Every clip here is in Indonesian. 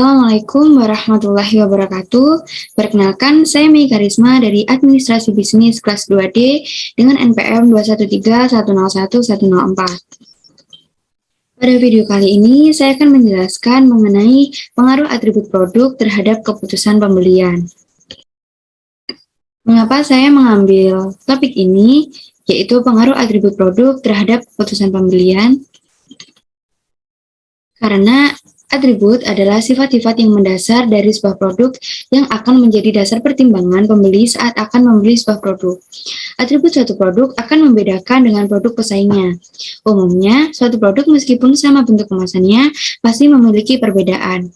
Assalamualaikum warahmatullahi wabarakatuh. Perkenalkan, saya Mei Karisma dari Administrasi Bisnis kelas 2D dengan NPM 213101104. Pada video kali ini, saya akan menjelaskan mengenai pengaruh atribut produk terhadap keputusan pembelian. Mengapa saya mengambil topik ini, yaitu pengaruh atribut produk terhadap keputusan pembelian? Karena atribut adalah sifat-sifat yang mendasar dari sebuah produk yang akan menjadi dasar pertimbangan pembeli saat akan membeli sebuah produk. Atribut suatu produk akan membedakan dengan produk pesaingnya. Umumnya, suatu produk meskipun sama bentuk kemasannya, pasti memiliki perbedaan.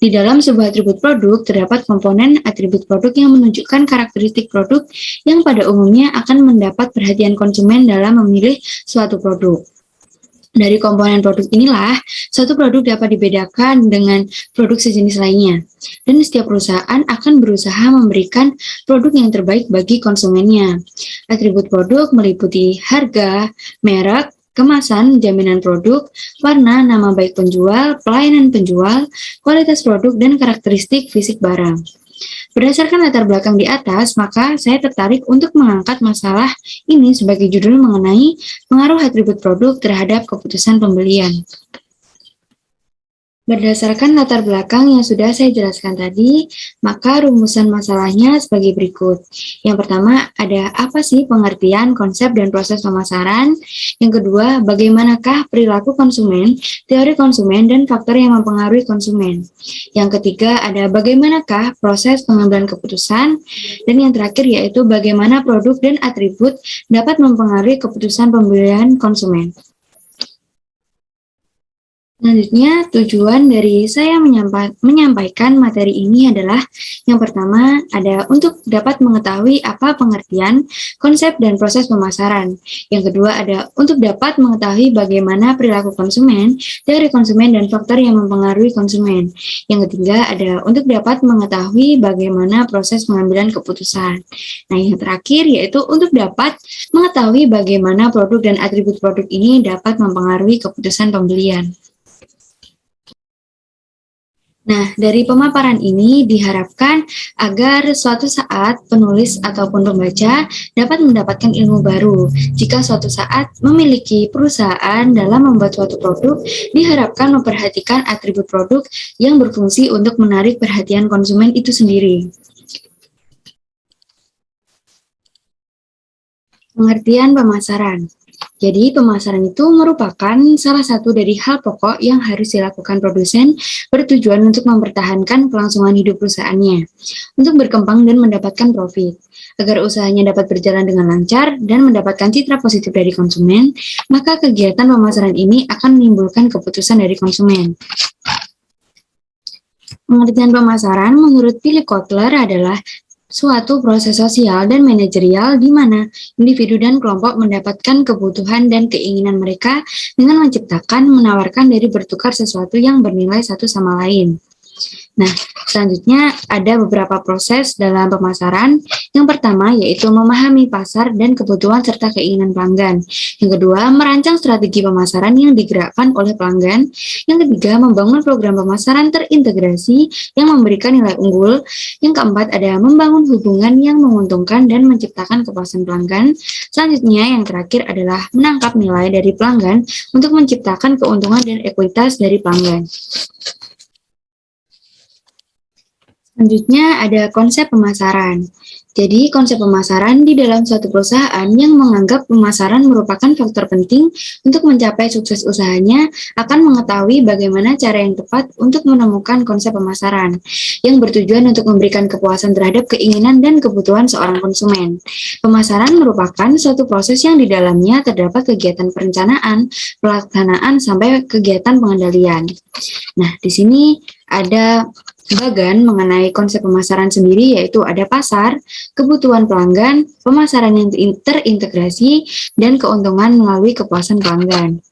Di dalam sebuah atribut produk, terdapat komponen atribut produk yang menunjukkan karakteristik produk yang pada umumnya akan mendapat perhatian konsumen dalam memilih suatu produk. Dari komponen produk inilah, suatu produk dapat dibedakan dengan produk sejenis lainnya. Dan setiap perusahaan akan berusaha memberikan produk yang terbaik bagi konsumennya. Atribut produk meliputi harga, merek, kemasan, jaminan produk, warna, nama baik penjual, pelayanan penjual, kualitas produk, dan karakteristik fisik barang. Berdasarkan latar belakang di atas, maka saya tertarik untuk mengangkat masalah ini sebagai judul mengenai pengaruh atribut produk terhadap keputusan pembelian. Berdasarkan latar belakang yang sudah saya jelaskan tadi, maka rumusan masalahnya sebagai berikut. Yang pertama, ada apa sih pengertian, konsep, dan proses pemasaran? Yang kedua, bagaimanakah perilaku konsumen, teori konsumen, dan faktor yang mempengaruhi konsumen? Yang ketiga, ada bagaimanakah proses pengambilan keputusan? Dan yang terakhir yaitu bagaimana produk dan atribut dapat mempengaruhi keputusan pembelian konsumen. Selanjutnya, tujuan dari saya menyampaikan materi ini adalah yang pertama, ada untuk dapat mengetahui apa pengertian, konsep, dan proses pemasaran. Yang kedua, ada untuk dapat mengetahui bagaimana perilaku konsumen, teori konsumen, dan faktor yang mempengaruhi konsumen. Yang ketiga, ada untuk dapat mengetahui bagaimana proses pengambilan keputusan. Nah, yang terakhir yaitu untuk dapat mengetahui bagaimana produk dan atribut produk ini dapat mempengaruhi keputusan pembelian. Nah, dari pemaparan ini diharapkan agar suatu saat penulis ataupun pembaca dapat mendapatkan ilmu baru. Jika suatu saat memiliki perusahaan dalam membuat suatu produk, diharapkan memperhatikan atribut produk yang berfungsi untuk menarik perhatian konsumen itu sendiri. Pengertian pemasaran. Jadi, pemasaran itu merupakan salah satu dari hal pokok yang harus dilakukan produsen bertujuan untuk mempertahankan kelangsungan hidup perusahaannya, untuk berkembang dan mendapatkan profit. Agar usahanya dapat berjalan dengan lancar dan mendapatkan citra positif dari konsumen, maka kegiatan pemasaran ini akan menimbulkan keputusan dari konsumen. Pengertian pemasaran menurut Philip Kotler adalah suatu proses sosial dan manajerial di mana individu dan kelompok mendapatkan kebutuhan dan keinginan mereka dengan menciptakan, menawarkan, dari bertukar sesuatu yang bernilai satu sama lain. Nah, selanjutnya ada beberapa proses dalam pemasaran. Yang pertama yaitu memahami pasar dan kebutuhan serta keinginan pelanggan. Yang kedua, merancang strategi pemasaran yang digerakkan oleh pelanggan. Yang ketiga, membangun program pemasaran terintegrasi yang memberikan nilai unggul. Yang keempat, ada membangun hubungan yang menguntungkan dan menciptakan kepuasan pelanggan. Selanjutnya, yang terakhir adalah menangkap nilai dari pelanggan untuk menciptakan keuntungan dan ekuitas dari pelanggan. Selanjutnya ada konsep pemasaran. Jadi, konsep pemasaran di dalam suatu perusahaan yang menganggap pemasaran merupakan faktor penting untuk mencapai sukses usahanya akan mengetahui bagaimana cara yang tepat untuk menemukan konsep pemasaran yang bertujuan untuk memberikan kepuasan terhadap keinginan dan kebutuhan seorang konsumen. Pemasaran merupakan suatu proses yang di dalamnya terdapat kegiatan perencanaan, pelaksanaan, sampai kegiatan pengendalian. Nah, di sini ada bagan mengenai konsep pemasaran sendiri, yaitu ada pasar, kebutuhan pelanggan, pemasaran yang terintegrasi, dan keuntungan melalui kepuasan pelanggan.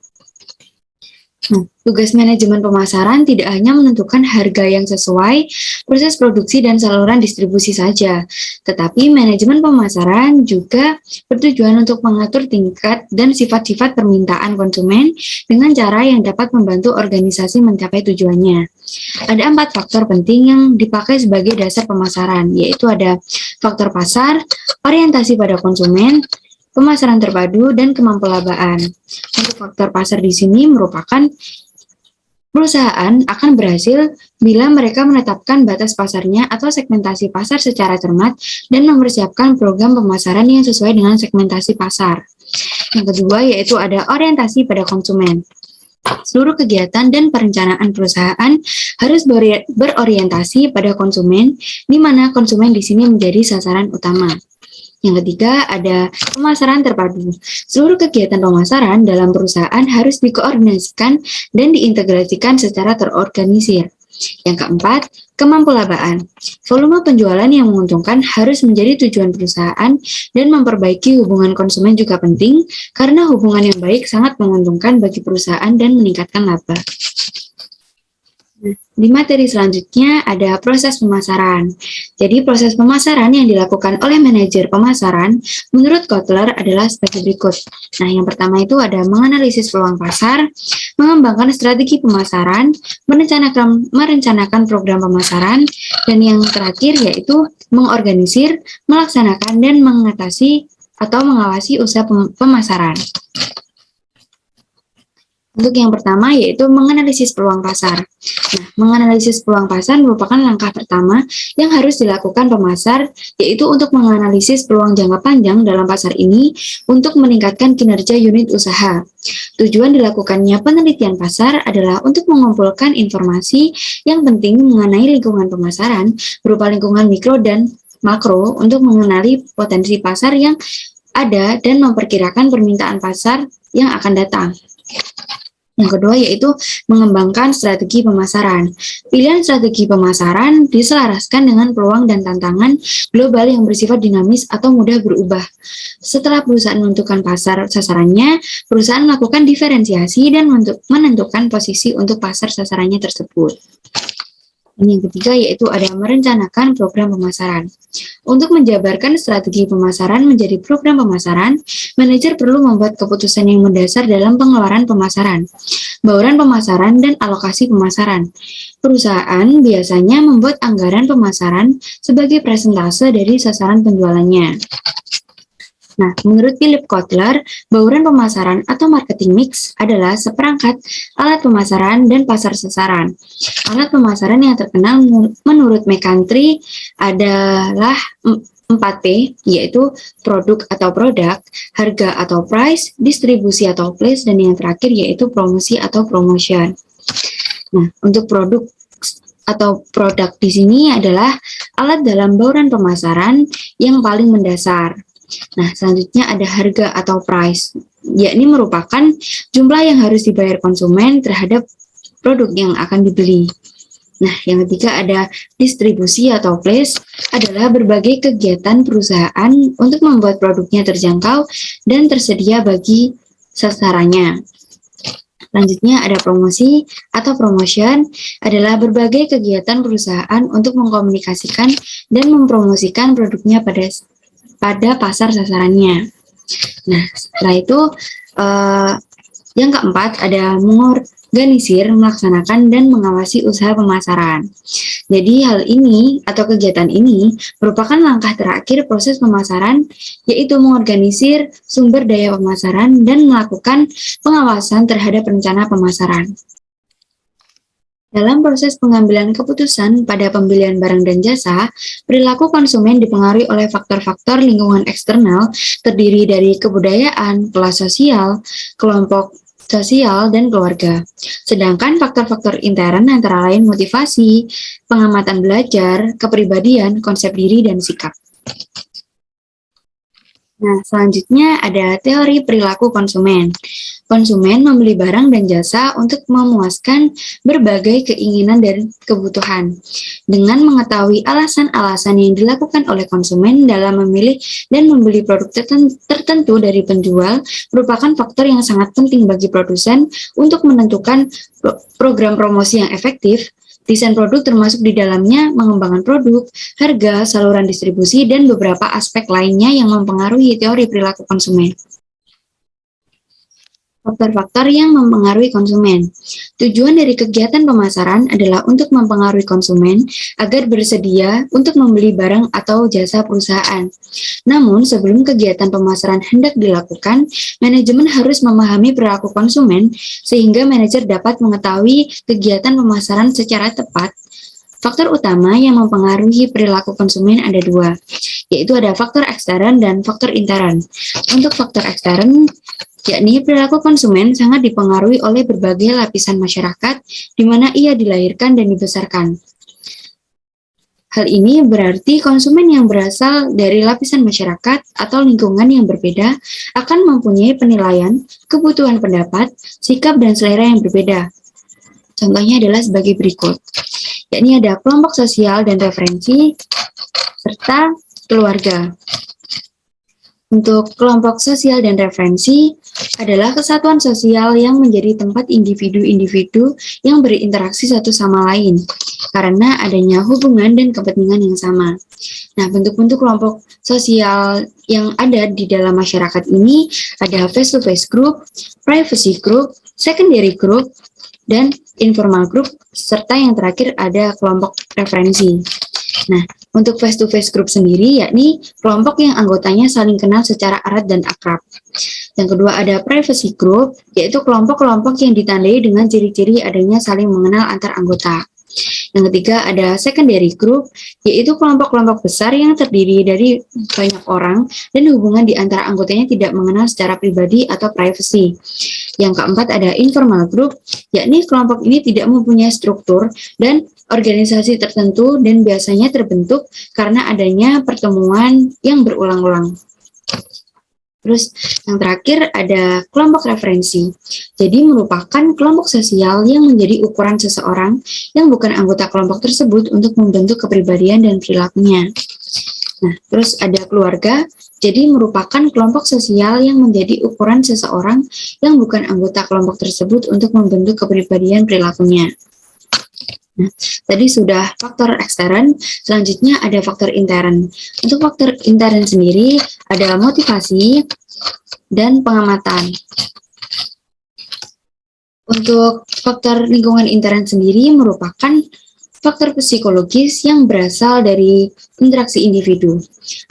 Nah, tugas manajemen pemasaran tidak hanya menentukan harga yang sesuai, proses produksi dan saluran distribusi saja, tetapi manajemen pemasaran juga bertujuan untuk mengatur tingkat dan sifat-sifat permintaan konsumen dengan cara yang dapat membantu organisasi mencapai tujuannya. Ada 4 faktor penting yang dipakai sebagai dasar pemasaran, yaitu ada faktor pasar, orientasi pada konsumen, pemasaran terpadu, dan kemampuan. Untuk faktor pasar di sini merupakan perusahaan akan berhasil bila mereka menetapkan batas pasarnya atau segmentasi pasar secara cermat dan mempersiapkan program pemasaran yang sesuai dengan segmentasi pasar. Yang kedua yaitu ada orientasi pada konsumen. Seluruh kegiatan dan perencanaan perusahaan harus berorientasi pada konsumen, di mana konsumen di sini menjadi sasaran utama. Yang ketiga, ada pemasaran terpadu. Seluruh kegiatan pemasaran dalam perusahaan harus dikoordinasikan dan diintegrasikan secara terorganisir. Yang keempat, kemampuan. Volume penjualan yang menguntungkan harus menjadi tujuan perusahaan dan memperbaiki hubungan konsumen juga penting karena hubungan yang baik sangat menguntungkan bagi perusahaan dan meningkatkan laba. Di materi selanjutnya ada proses pemasaran. Jadi proses pemasaran yang dilakukan oleh manajer pemasaran menurut Kotler adalah sebagai berikut. Nah, yang pertama itu ada menganalisis peluang pasar, mengembangkan strategi pemasaran, merencanakan program pemasaran, dan yang terakhir yaitu mengorganisir, melaksanakan, dan mengatasi atau mengawasi usaha pemasaran. Untuk yang pertama yaitu menganalisis peluang pasar. Nah, menganalisis peluang pasar merupakan langkah pertama yang harus dilakukan pemasar, yaitu untuk menganalisis peluang jangka panjang dalam pasar ini untuk meningkatkan kinerja unit usaha. Tujuan dilakukannya penelitian pasar adalah untuk mengumpulkan informasi yang penting mengenai lingkungan pemasaran berupa lingkungan mikro dan makro untuk mengenali potensi pasar yang ada dan memperkirakan permintaan pasar yang akan datang. Yang kedua yaitu mengembangkan strategi pemasaran. Pilihan strategi pemasaran diselaraskan dengan peluang dan tantangan global yang bersifat dinamis atau mudah berubah. Setelah perusahaan menentukan pasar sasarannya, perusahaan melakukan diferensiasi dan menentukan posisi untuk pasar sasarannya tersebut. Dan yang ketiga yaitu ada merencanakan program pemasaran. Untuk menjabarkan strategi pemasaran menjadi program pemasaran, manajer perlu membuat keputusan yang mendasar dalam pengeluaran pemasaran, bauran pemasaran, dan alokasi pemasaran. Perusahaan biasanya membuat anggaran pemasaran sebagai persentase dari sasaran penjualannya. Nah, menurut Philip Kotler, bauran pemasaran atau marketing mix adalah seperangkat alat pemasaran dan pasar sasaran. Alat pemasaran yang terkenal menurut McKinstry adalah 4P, yaitu produk atau produk, harga atau price, distribusi atau place, dan yang terakhir yaitu promosi atau promotion. Nah, untuk produk atau produk di sini adalah alat dalam bauran pemasaran yang paling mendasar. Nah, selanjutnya ada harga atau price, yakni merupakan jumlah yang harus dibayar konsumen terhadap produk yang akan dibeli. Nah, yang ketiga ada distribusi atau place, adalah berbagai kegiatan perusahaan untuk membuat produknya terjangkau dan tersedia bagi sasarannya. Selanjutnya ada promosi atau promotion, adalah berbagai kegiatan perusahaan untuk mengkomunikasikan dan mempromosikan produknya pada pasar sasarannya. Nah, setelah itu yang keempat ada mengorganisir, melaksanakan, dan mengawasi usaha pemasaran. Jadi hal ini atau kegiatan ini merupakan langkah terakhir proses pemasaran, yaitu mengorganisir sumber daya pemasaran dan melakukan pengawasan terhadap rencana pemasaran. Dalam proses pengambilan keputusan pada pembelian barang dan jasa, perilaku konsumen dipengaruhi oleh faktor-faktor lingkungan eksternal terdiri dari kebudayaan, kelas sosial, kelompok sosial, dan keluarga. Sedangkan faktor-faktor intern antara lain motivasi, pengamatan belajar, kepribadian, konsep diri, dan sikap. Nah, selanjutnya ada teori perilaku konsumen. Konsumen membeli barang dan jasa untuk memuaskan berbagai keinginan dan kebutuhan. Dengan mengetahui alasan-alasan yang dilakukan oleh konsumen dalam memilih dan membeli produk tertentu dari penjual merupakan faktor yang sangat penting bagi produsen untuk menentukan program promosi yang efektif. Desain produk termasuk di dalamnya mengembangkan produk, harga, saluran distribusi, dan beberapa aspek lainnya yang mempengaruhi teori perilaku konsumen. Faktor-faktor yang mempengaruhi konsumen. Tujuan dari kegiatan pemasaran adalah untuk mempengaruhi konsumen agar bersedia untuk membeli barang atau jasa perusahaan. Namun, sebelum kegiatan pemasaran hendak dilakukan, manajemen harus memahami perilaku konsumen sehingga manajer dapat mengetahui kegiatan pemasaran secara tepat. Faktor utama yang mempengaruhi perilaku konsumen ada dua, yaitu ada faktor ekstern dan faktor intern. Untuk faktor ekstern, yakni perilaku konsumen sangat dipengaruhi oleh berbagai lapisan masyarakat di mana ia dilahirkan dan dibesarkan. Hal ini berarti konsumen yang berasal dari lapisan masyarakat atau lingkungan yang berbeda akan mempunyai penilaian, kebutuhan pendapat, sikap, dan selera yang berbeda. Contohnya adalah sebagai berikut, yakni ada kelompok sosial dan referensi, serta keluarga. Untuk kelompok sosial dan referensi adalah kesatuan sosial yang menjadi tempat individu-individu yang berinteraksi satu sama lain karena adanya hubungan dan kepentingan yang sama. Nah, bentuk-bentuk kelompok sosial yang ada di dalam masyarakat ini ada face-to-face group, privacy group, secondary group, dan informal group, serta yang terakhir ada kelompok referensi. Nah, untuk face-to-face group sendiri, yakni kelompok yang anggotanya saling kenal secara erat dan akrab. Yang kedua ada privacy group, yaitu kelompok-kelompok yang ditandai dengan ciri-ciri adanya saling mengenal antar anggota. Yang ketiga ada secondary group, yaitu kelompok-kelompok besar yang terdiri dari banyak orang dan hubungan di antara anggotanya tidak mengenal secara pribadi atau privacy. Yang keempat ada informal group, yakni kelompok ini tidak mempunyai struktur dan organisasi tertentu dan biasanya terbentuk karena adanya pertemuan yang berulang-ulang. Terus yang terakhir ada kelompok referensi. Jadi merupakan kelompok sosial yang menjadi ukuran seseorang yang bukan anggota kelompok tersebut untuk membentuk kepribadian dan perilakunya. Nah, terus ada keluarga. Jadi merupakan kelompok sosial yang menjadi ukuran seseorang yang bukan anggota kelompok tersebut untuk membentuk kepribadian perilakunya. Nah, tadi sudah faktor ekstern, selanjutnya ada faktor intern. Untuk faktor intern sendiri ada motivasi dan pengamatan. Untuk faktor lingkungan intern sendiri merupakan faktor psikologis yang berasal dari interaksi individu.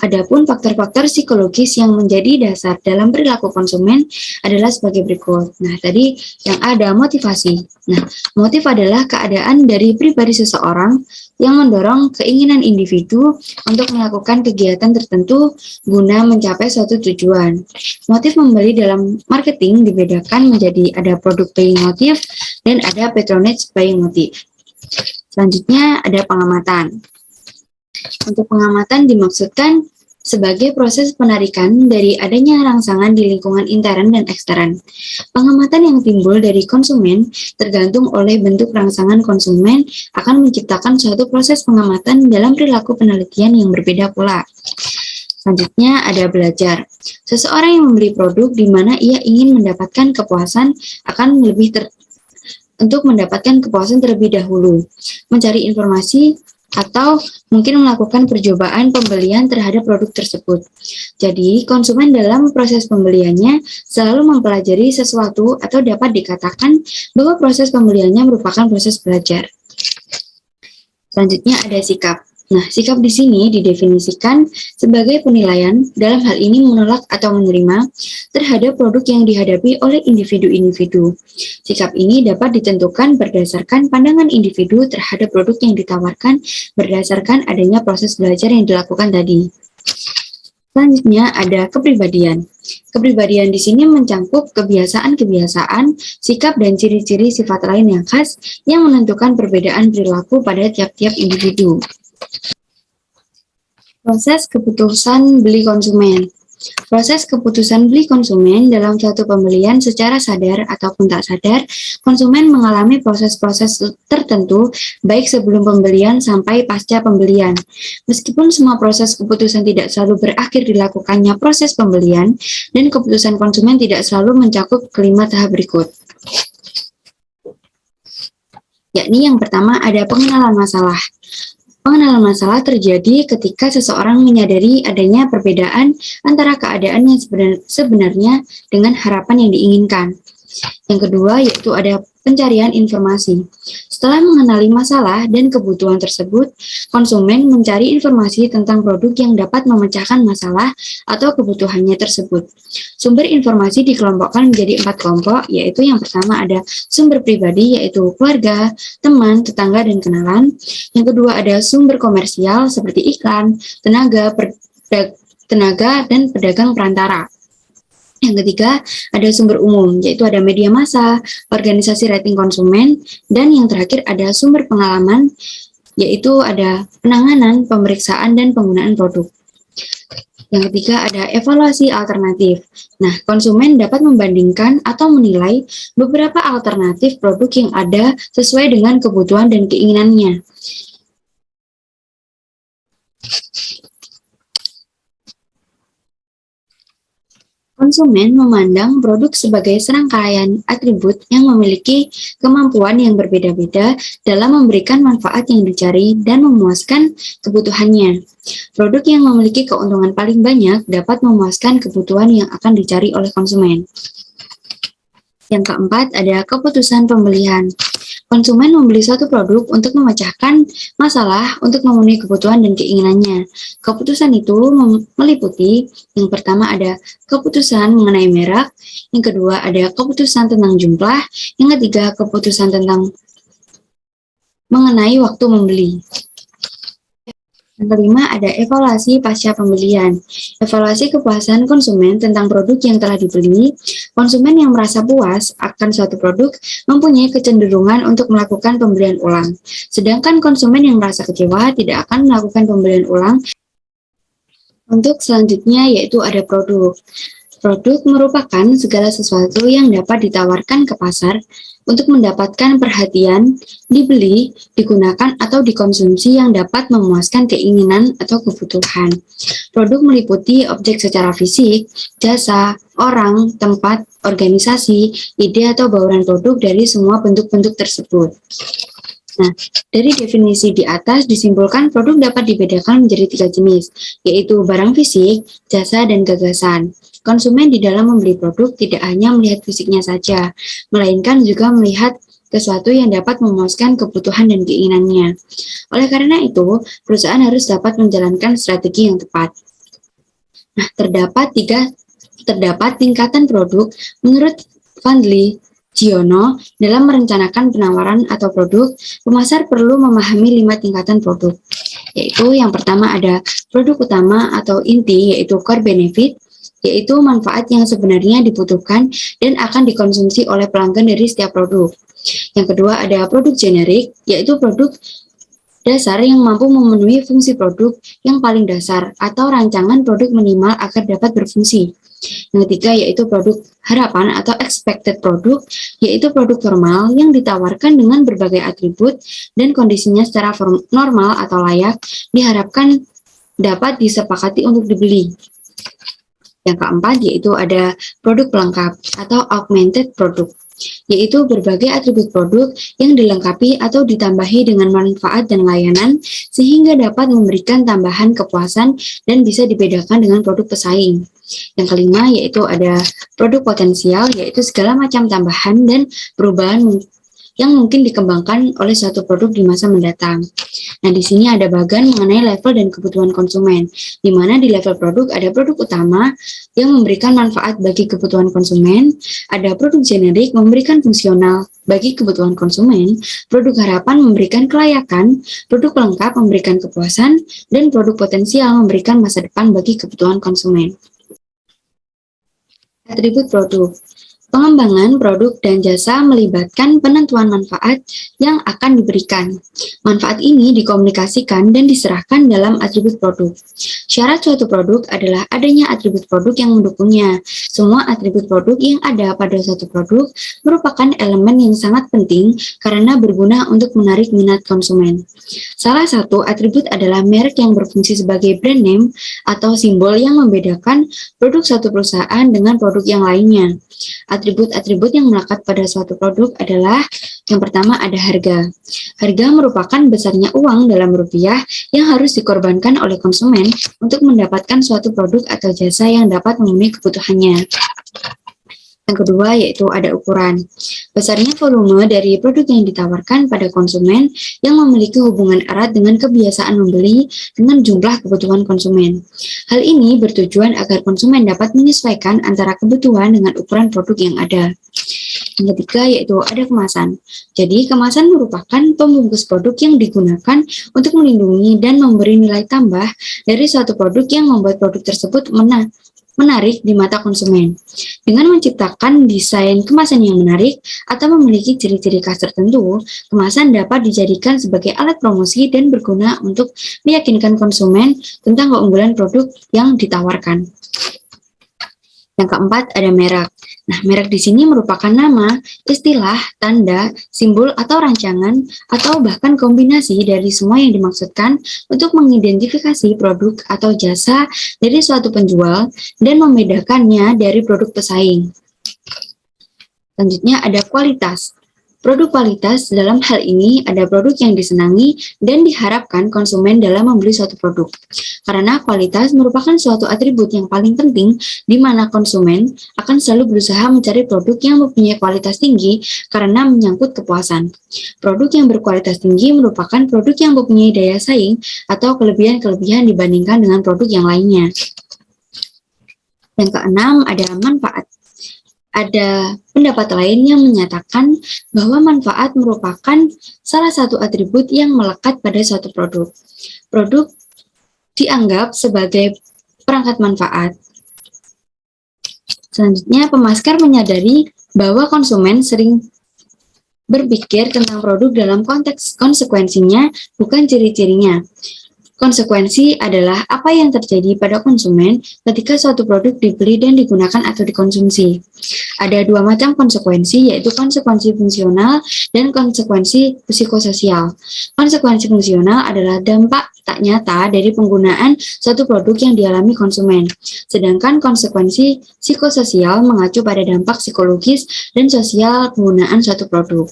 Adapun faktor-faktor psikologis yang menjadi dasar dalam perilaku konsumen adalah sebagai berikut. Nah, tadi yang ada motivasi. Nah, motif adalah keadaan dari pribadi seseorang yang mendorong keinginan individu untuk melakukan kegiatan tertentu guna mencapai suatu tujuan. Motif membeli dalam marketing dibedakan menjadi ada product buying motif dan ada patronage buying motif. Selanjutnya ada pengamatan. Untuk pengamatan dimaksudkan sebagai proses penarikan dari adanya rangsangan di lingkungan intern dan ekstern. Pengamatan yang timbul dari konsumen tergantung oleh bentuk rangsangan konsumen akan menciptakan suatu proses pengamatan dalam perilaku penelitian yang berbeda pula. Selanjutnya ada belajar. Seseorang yang membeli produk di mana ia ingin mendapatkan kepuasan akan untuk mendapatkan kepuasan terlebih dahulu, mencari informasi, atau mungkin melakukan percobaan pembelian terhadap produk tersebut. Jadi, konsumen dalam proses pembeliannya selalu mempelajari sesuatu atau dapat dikatakan bahwa proses pembeliannya merupakan proses belajar. Selanjutnya ada sikap. Nah, sikap di sini didefinisikan sebagai penilaian, dalam hal ini menolak atau menerima, terhadap produk yang dihadapi oleh individu-individu. Sikap ini dapat ditentukan berdasarkan pandangan individu terhadap produk yang ditawarkan berdasarkan adanya proses belajar yang dilakukan tadi. Selanjutnya ada kepribadian. Kepribadian di sini mencakup kebiasaan-kebiasaan, sikap, dan ciri-ciri sifat lain yang khas yang menentukan perbedaan perilaku pada tiap-tiap individu. Proses keputusan beli konsumen. Proses keputusan beli konsumen dalam suatu pembelian secara sadar ataupun tak sadar, konsumen mengalami proses-proses tertentu baik sebelum pembelian sampai pasca pembelian. Meskipun semua proses keputusan tidak selalu berakhir dilakukannya proses pembelian, dan keputusan konsumen tidak selalu mencakup kelima tahap berikut. Yakni yang pertama ada pengenalan masalah. Pengenalan masalah terjadi ketika seseorang menyadari adanya perbedaan antara keadaan yang sebenarnya dengan harapan yang diinginkan. Yang kedua yaitu ada pencarian informasi. Setelah mengenali masalah dan kebutuhan tersebut, konsumen mencari informasi tentang produk yang dapat memecahkan masalah atau kebutuhannya tersebut. Sumber informasi dikelompokkan menjadi 4 kelompok, yaitu yang pertama ada sumber pribadi, yaitu keluarga, teman, tetangga, dan kenalan. Yang kedua ada sumber komersial seperti iklan, tenaga, dan pedagang perantara. Yang ketiga, ada sumber umum, yaitu ada media massa, organisasi rating konsumen, dan yang terakhir ada sumber pengalaman, yaitu ada penanganan, pemeriksaan, dan penggunaan produk. Yang ketiga, ada evaluasi alternatif. Nah, konsumen dapat membandingkan atau menilai beberapa alternatif produk yang ada sesuai dengan kebutuhan dan keinginannya. Konsumen memandang produk sebagai serangkaian atribut yang memiliki kemampuan yang berbeda-beda dalam memberikan manfaat yang dicari dan memuaskan kebutuhannya. Produk yang memiliki keuntungan paling banyak dapat memuaskan kebutuhan yang akan dicari oleh konsumen. Yang keempat, ada keputusan pembelian. Konsumen membeli suatu produk untuk memecahkan masalah untuk memenuhi kebutuhan dan keinginannya. Keputusan itu meliputi yang pertama ada keputusan mengenai merek, yang kedua ada keputusan tentang jumlah, yang ketiga keputusan tentang mengenai waktu membeli. Yang kelima ada evaluasi pasca pembelian. Evaluasi kepuasan konsumen tentang produk yang telah dibeli. Konsumen yang merasa puas akan suatu produk mempunyai kecenderungan untuk melakukan pembelian ulang. Sedangkan konsumen yang merasa kecewa tidak akan melakukan pembelian ulang. Untuk selanjutnya yaitu ada produk. Produk merupakan segala sesuatu yang dapat ditawarkan ke pasar untuk mendapatkan perhatian, dibeli, digunakan, atau dikonsumsi yang dapat memuaskan keinginan atau kebutuhan. Produk meliputi objek secara fisik, jasa, orang, tempat, organisasi, ide, atau bauran produk dari semua bentuk-bentuk tersebut. Nah, dari definisi di atas disimpulkan produk dapat dibedakan menjadi 3 jenis, yaitu barang fisik, jasa, dan gagasan. Konsumen di dalam membeli produk tidak hanya melihat fisiknya saja, melainkan juga melihat sesuatu yang dapat memuaskan kebutuhan dan keinginannya. Oleh karena itu, perusahaan harus dapat menjalankan strategi yang tepat. Nah, terdapat tingkatan produk menurut Fadli Giono. Dalam merencanakan penawaran atau produk, pemasar perlu memahami 5 tingkatan produk, yaitu yang pertama ada produk utama atau inti, yaitu core benefit, yaitu manfaat yang sebenarnya dibutuhkan dan akan dikonsumsi oleh pelanggan dari setiap produk. Yang kedua ada produk generik, yaitu produk dasar yang mampu memenuhi fungsi produk yang paling dasar atau rancangan produk minimal agar dapat berfungsi. Yang ketiga yaitu produk harapan atau expected product, yaitu produk formal yang ditawarkan dengan berbagai atribut dan kondisinya secara normal atau layak, diharapkan dapat disepakati untuk dibeli. Yang keempat yaitu ada produk pelengkap atau augmented product, yaitu berbagai atribut produk yang dilengkapi atau ditambahi dengan manfaat dan layanan sehingga dapat memberikan tambahan kepuasan dan bisa dibedakan dengan produk pesaing. Yang kelima yaitu ada produk potensial, yaitu segala macam tambahan dan perubahan yang mungkin dikembangkan oleh suatu produk di masa mendatang. Nah, di sini ada bagian mengenai level dan kebutuhan konsumen, di mana di level produk ada produk utama yang memberikan manfaat bagi kebutuhan konsumen, ada produk generik memberikan fungsional bagi kebutuhan konsumen, produk harapan memberikan kelayakan, produk pelengkap memberikan kepuasan, dan produk potensial memberikan masa depan bagi kebutuhan konsumen. Atribut produk. Pengembangan produk dan jasa melibatkan penentuan manfaat yang akan diberikan. Manfaat ini dikomunikasikan dan diserahkan dalam atribut produk. Syarat suatu produk adalah adanya atribut produk yang mendukungnya. Semua atribut produk yang ada pada suatu produk merupakan elemen yang sangat penting karena berguna untuk menarik minat konsumen. Salah satu atribut adalah merek yang berfungsi sebagai brand name atau simbol yang membedakan produk satu perusahaan dengan produk yang lainnya. Atribut-atribut yang melekat pada suatu produk adalah yang pertama ada harga. Harga merupakan besarnya uang dalam rupiah yang harus dikorbankan oleh konsumen untuk mendapatkan suatu produk atau jasa yang dapat memenuhi kebutuhannya. Yang kedua yaitu ada ukuran. Besarnya volume dari produk yang ditawarkan pada konsumen yang memiliki hubungan erat dengan kebiasaan membeli dengan jumlah kebutuhan konsumen. Hal ini bertujuan agar konsumen dapat menyesuaikan antara kebutuhan dengan ukuran produk yang ada. Yang ketiga yaitu ada kemasan. Jadi kemasan merupakan pembungkus produk yang digunakan untuk melindungi dan memberi nilai tambah dari suatu produk yang membuat produk tersebut menarik di mata konsumen. Dengan menciptakan desain kemasan yang menarik atau memiliki ciri-ciri khas tertentu, kemasan dapat dijadikan sebagai alat promosi dan berguna untuk meyakinkan konsumen tentang keunggulan produk yang ditawarkan. Yang keempat ada merek. Nah, merek di sini merupakan nama, istilah, tanda, simbol atau rancangan, atau bahkan kombinasi dari semua yang dimaksudkan untuk mengidentifikasi produk atau jasa dari suatu penjual dan membedakannya dari produk pesaing. Selanjutnya ada kualitas. Produk kualitas dalam hal ini ada produk yang disenangi dan diharapkan konsumen dalam membeli suatu produk. Karena kualitas merupakan suatu atribut yang paling penting di mana konsumen akan selalu berusaha mencari produk yang mempunyai kualitas tinggi karena menyangkut kepuasan. Produk yang berkualitas tinggi merupakan produk yang mempunyai daya saing atau kelebihan-kelebihan dibandingkan dengan produk yang lainnya. Yang keenam ada manfaat. Ada pendapat lain yang menyatakan bahwa manfaat merupakan salah satu atribut yang melekat pada suatu produk. Produk dianggap sebagai perangkat manfaat. Selanjutnya, pemaskar menyadari bahwa konsumen sering berpikir tentang produk dalam konteks konsekuensinya, bukan ciri-cirinya. Konsekuensi adalah apa yang terjadi pada konsumen ketika suatu produk dibeli dan digunakan atau dikonsumsi. Ada dua macam konsekuensi, yaitu konsekuensi fungsional dan konsekuensi psikososial. Konsekuensi fungsional adalah dampak tak nyata dari penggunaan suatu produk yang dialami konsumen. Sedangkan konsekuensi psikososial mengacu pada dampak psikologis dan sosial penggunaan suatu produk.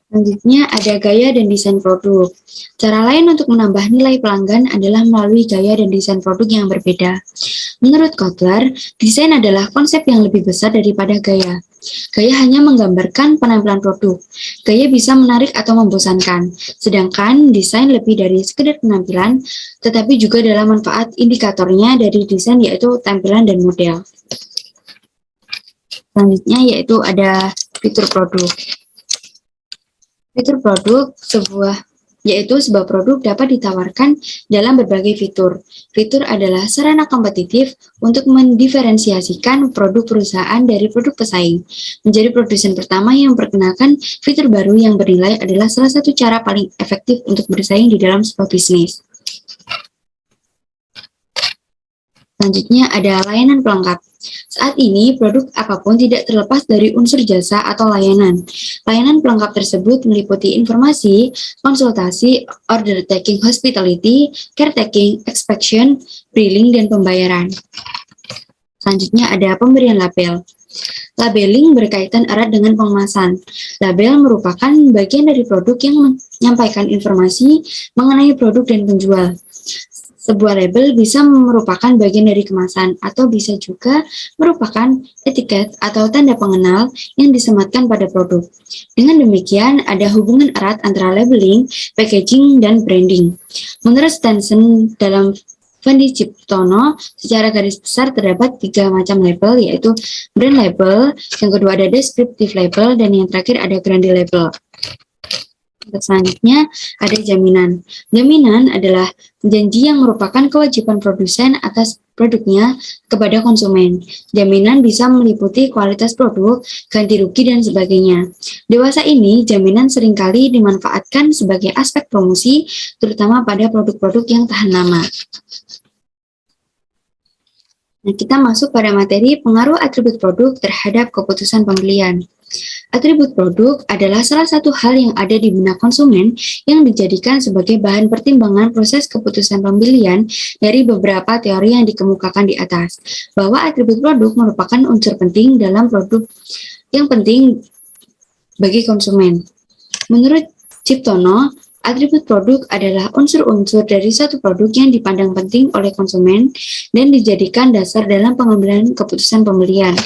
Selanjutnya ada gaya dan desain produk. Cara lain untuk menambah nilai pelanggan adalah melalui gaya dan desain produk yang berbeda. Menurut Kotler, desain adalah konsep yang lebih besar daripada gaya. Gaya hanya menggambarkan penampilan produk. Gaya bisa menarik atau membosankan, sedangkan desain lebih dari sekedar penampilan, tetapi juga dalam manfaat indikatornya dari desain yaitu tampilan dan model. Selanjutnya yaitu ada fitur produk. Fitur produk yaitu sebuah produk dapat ditawarkan dalam berbagai fitur. Fitur adalah sarana kompetitif untuk mendiferensiasikan produk perusahaan dari produk pesaing. Menjadi produsen pertama yang memperkenalkan fitur baru yang bernilai adalah salah satu cara paling efektif untuk bersaing di dalam sebuah bisnis. Selanjutnya ada layanan pelengkap. Saat ini, produk apapun tidak terlepas dari unsur jasa atau layanan. Layanan pelengkap tersebut meliputi informasi, konsultasi, order taking hospitality, caretaking, inspection, billing, dan pembayaran. Selanjutnya ada pemberian label. Labeling berkaitan erat dengan pengemasan. Label merupakan bagian dari produk yang menyampaikan informasi mengenai produk dan penjual. Sebuah label bisa merupakan bagian dari kemasan atau bisa juga merupakan etiket atau tanda pengenal yang disematkan pada produk. Dengan demikian, ada hubungan erat antara labeling, packaging, dan branding. Menurut Stenson dalam Fendi Ciptono, secara garis besar terdapat 3 macam label, yaitu brand label, yang kedua ada descriptive label, dan yang terakhir ada grande label. Selanjutnya ada jaminan. Jaminan adalah janji yang merupakan kewajiban produsen atas produknya kepada konsumen. Jaminan bisa meliputi kualitas produk, ganti rugi, dan sebagainya. Dewasa ini, jaminan seringkali dimanfaatkan sebagai aspek promosi, terutama pada produk-produk yang tahan lama. Nah, kita masuk pada materi pengaruh atribut produk terhadap keputusan pembelian. Atribut produk adalah salah satu hal yang ada di benak konsumen yang dijadikan sebagai bahan pertimbangan proses keputusan pembelian dari beberapa teori yang dikemukakan di atas, bahwa atribut produk merupakan unsur penting dalam produk yang penting bagi konsumen. Menurut Ciptono, atribut produk adalah unsur-unsur dari suatu produk yang dipandang penting oleh konsumen dan dijadikan dasar dalam pengambilan keputusan pembelian.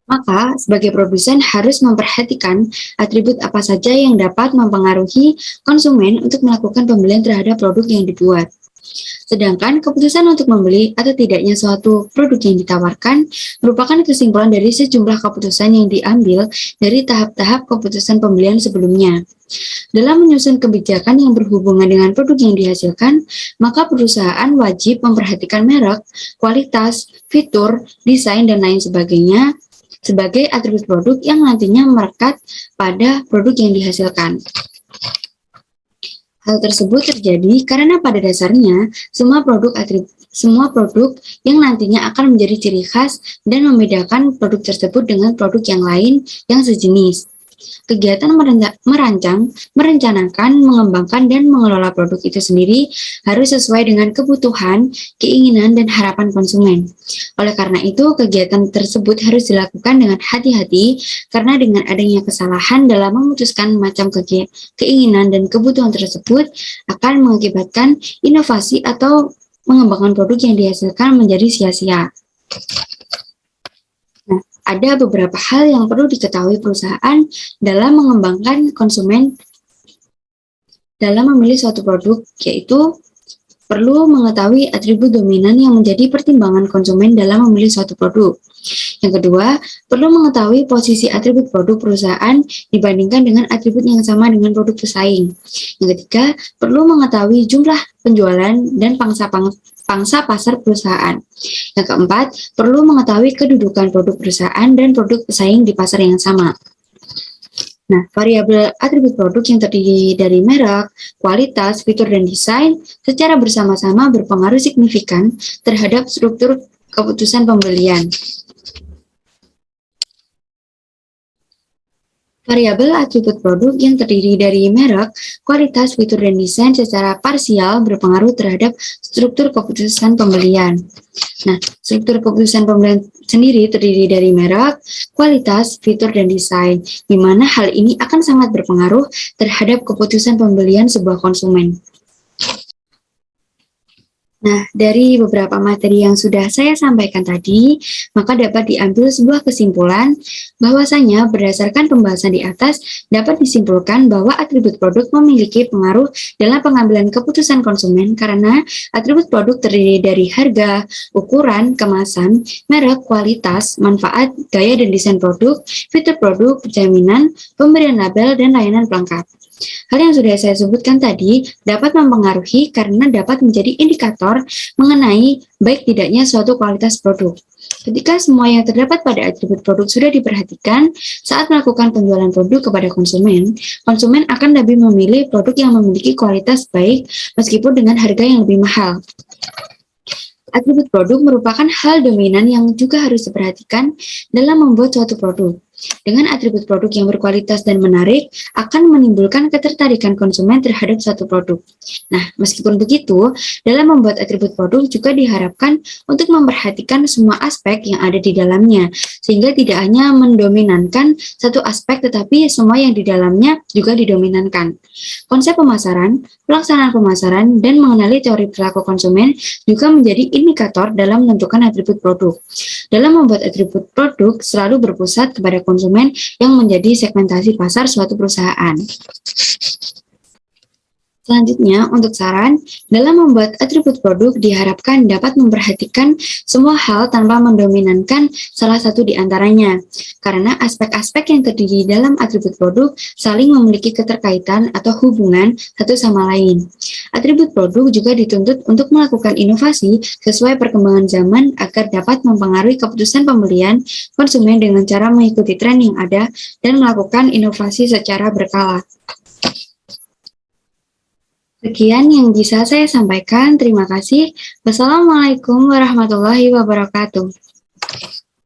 Maka, sebagai produsen harus memperhatikan atribut apa saja yang dapat mempengaruhi konsumen untuk melakukan pembelian terhadap produk yang dibuat. Sedangkan keputusan untuk membeli atau tidaknya suatu produk yang ditawarkan merupakan kesimpulan dari sejumlah keputusan yang diambil dari tahap-tahap keputusan pembelian sebelumnya. Dalam menyusun kebijakan yang berhubungan dengan produk yang dihasilkan, maka perusahaan wajib memperhatikan merek, kualitas, fitur, desain, dan lain sebagainya sebagai atribut produk yang nantinya melekat pada produk yang dihasilkan. Hal tersebut terjadi karena pada dasarnya semua produk yang nantinya akan menjadi ciri khas dan membedakan produk tersebut dengan produk yang lain yang sejenis. Kegiatan merancang, merencanakan, mengembangkan, dan mengelola produk itu sendiri harus sesuai dengan kebutuhan, keinginan, dan harapan konsumen. Oleh karena itu, kegiatan tersebut harus dilakukan dengan hati-hati karena dengan adanya kesalahan dalam memutuskan macam keinginan dan kebutuhan tersebut akan mengakibatkan inovasi atau mengembangkan produk yang dihasilkan menjadi sia-sia. Ada beberapa hal yang perlu diketahui perusahaan dalam mengembangkan konsumen dalam memilih suatu produk, yaitu perlu mengetahui atribut dominan yang menjadi pertimbangan konsumen dalam memilih suatu produk. Yang kedua, perlu mengetahui posisi atribut produk perusahaan dibandingkan dengan atribut yang sama dengan produk pesaing. Yang ketiga, perlu mengetahui jumlah penjualan dan pangsa pasar perusahaan. Yang keempat, perlu mengetahui kedudukan produk perusahaan dan produk pesaing di pasar yang sama. Nah, variabel atribut produk yang terdiri dari merek, kualitas, fitur, dan desain secara bersama-sama berpengaruh signifikan terhadap struktur keputusan pembelian. Variabel atribut produk yang terdiri dari merek, kualitas, fitur, dan desain secara parsial berpengaruh terhadap struktur keputusan pembelian. Nah, struktur keputusan pembelian sendiri terdiri dari merek, kualitas, fitur, dan desain, di mana hal ini akan sangat berpengaruh terhadap keputusan pembelian sebuah konsumen. Nah, dari beberapa materi yang sudah saya sampaikan tadi, maka dapat diambil sebuah kesimpulan bahwasanya berdasarkan pembahasan di atas dapat disimpulkan bahwa atribut produk memiliki pengaruh dalam pengambilan keputusan konsumen karena atribut produk terdiri dari harga, ukuran, kemasan, merek, kualitas, manfaat, gaya dan desain produk, fitur produk, jaminan, pemberian label, dan layanan pelengkap. Hal yang sudah saya sebutkan tadi dapat mempengaruhi karena dapat menjadi indikator mengenai baik tidaknya suatu kualitas produk. Ketika semua yang terdapat pada atribut produk sudah diperhatikan saat melakukan penjualan produk kepada konsumen, konsumen akan lebih memilih produk yang memiliki kualitas baik meskipun dengan harga yang lebih mahal. Atribut produk merupakan hal dominan yang juga harus diperhatikan dalam membuat suatu produk. Dengan atribut produk yang berkualitas dan menarik, akan menimbulkan ketertarikan konsumen terhadap suatu produk. Nah, meskipun begitu, dalam membuat atribut produk juga diharapkan untuk memperhatikan semua aspek yang ada di dalamnya, sehingga tidak hanya mendominankan satu aspek, tetapi semua yang di dalamnya juga didominankan. Konsep pemasaran, pelaksanaan pemasaran, dan mengenali teori perilaku konsumen juga menjadi indikator dalam menentukan atribut produk. Dalam membuat atribut produk selalu berpusat kepada konsumen yang menjadi segmentasi pasar suatu perusahaan. Selanjutnya, untuk saran, dalam membuat atribut produk diharapkan dapat memperhatikan semua hal tanpa mendominankan salah satu di antaranya, karena aspek-aspek yang terdiri dalam atribut produk saling memiliki keterkaitan atau hubungan satu sama lain. Atribut produk juga dituntut untuk melakukan inovasi sesuai perkembangan zaman agar dapat mempengaruhi keputusan pembelian konsumen dengan cara mengikuti tren yang ada dan melakukan inovasi secara berkala. Sekian yang bisa saya sampaikan. Terima kasih. Wassalamualaikum warahmatullahi wabarakatuh.